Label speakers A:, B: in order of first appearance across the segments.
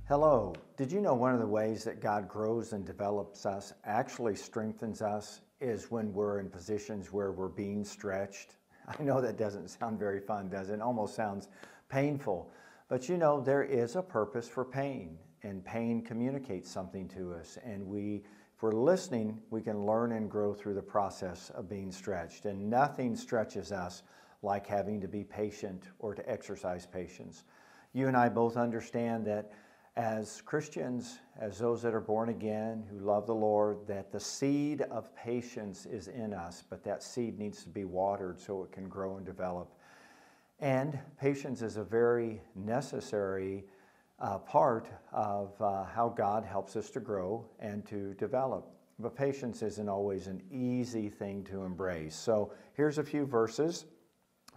A: Hello. Did you know one of the ways that God grows and develops us, actually strengthens us, is when we're in positions where we're being stretched? I know that doesn't sound very fun, does it? It almost sounds painful. But you know, there is a purpose for pain, and pain communicates something to us. And if we're listening, we can learn and grow through the process of being stretched. And nothing stretches us like having to be patient or to exercise patience. You and I both understand that as Christians, as those that are born again, who love the Lord, that the seed of patience is in us, but that seed needs to be watered so it can grow and develop. And patience is a very necessary part of how God helps us to grow and to develop. But patience isn't always an easy thing to embrace. So here's a few verses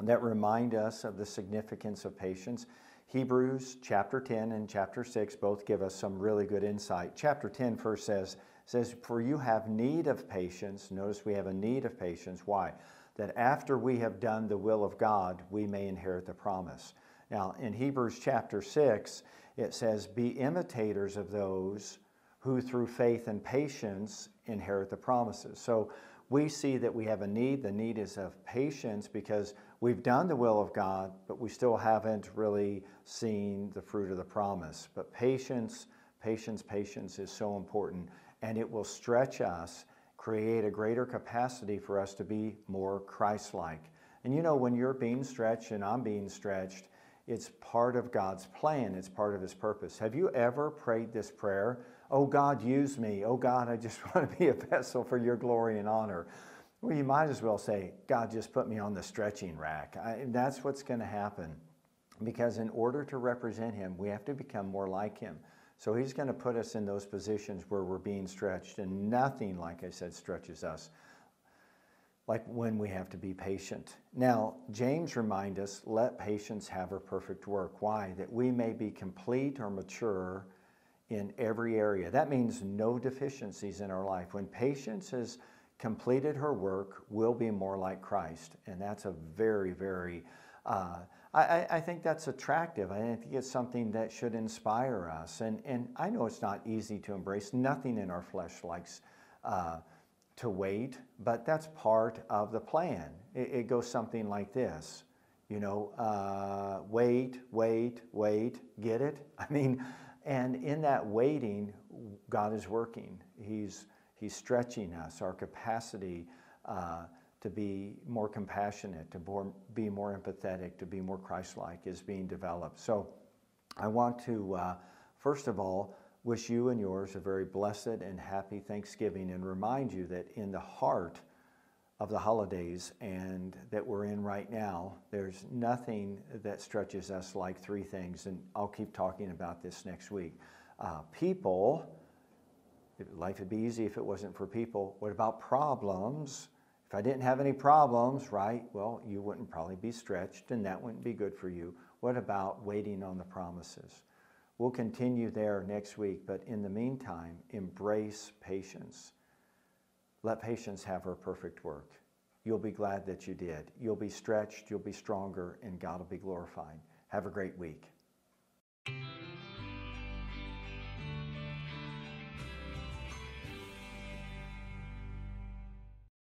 A: that remind us of the significance of patience. Hebrews chapter 10 and chapter 6 both give us some really good insight. Chapter 10 first says, "For you have need of patience." Notice we have a need of patience. Why? That after we have done the will of God, we may inherit the promise. Now, in Hebrews chapter 6, it says, "Be imitators of those who through faith and patience inherit the promises." So we see that we have a need. The need is of patience because we've done the will of God, but we still haven't really seen the fruit of the promise. But patience is so important, and it will stretch us, create a greater capacity for us to be more Christ-like. And you know, when you're being stretched and I'm being stretched, it's part of God's plan. It's part of His purpose. Have you ever prayed this prayer? "Oh God, use me. Oh God, I just want to be a vessel for your glory and honor." Well, you might as well say, "God, just put me on the stretching rack." That's what's going to happen. Because in order to represent Him, we have to become more like Him. So He's going to put us in those positions where we're being stretched. And nothing, like I said, stretches us like when we have to be patient. Now, James reminds us, "Let patience have her perfect work." Why? That we may be complete or mature in every area. That means no deficiencies in our life. When patience has completed her work, we'll be more like Christ. And that's a very, very, I think that's attractive. I think it's something that should inspire us. And I know it's not easy to embrace. Nothing in our flesh likes to wait, but that's part of the plan. It goes something like this, you know, wait, get it? I mean, and in that waiting, God is working. He's stretching us, our capacity to be more compassionate, to be more empathetic, to be more Christ-like is being developed. So I want to, first of all, wish you and yours a very blessed and happy Thanksgiving, and remind you that in the heart of the holidays and that we're in right now, there's nothing that stretches us like three things, and I'll keep talking about this next week. People, life would be easy if it wasn't for people. What about problems? If I didn't have any problems, right, well, you wouldn't probably be stretched, and that wouldn't be good for you. What about waiting on the promises? We'll continue there next week, but in the meantime, embrace patience. Let patience have her perfect work. You'll be glad that you did. You'll be stretched, you'll be stronger, and God will be glorified. Have a great week.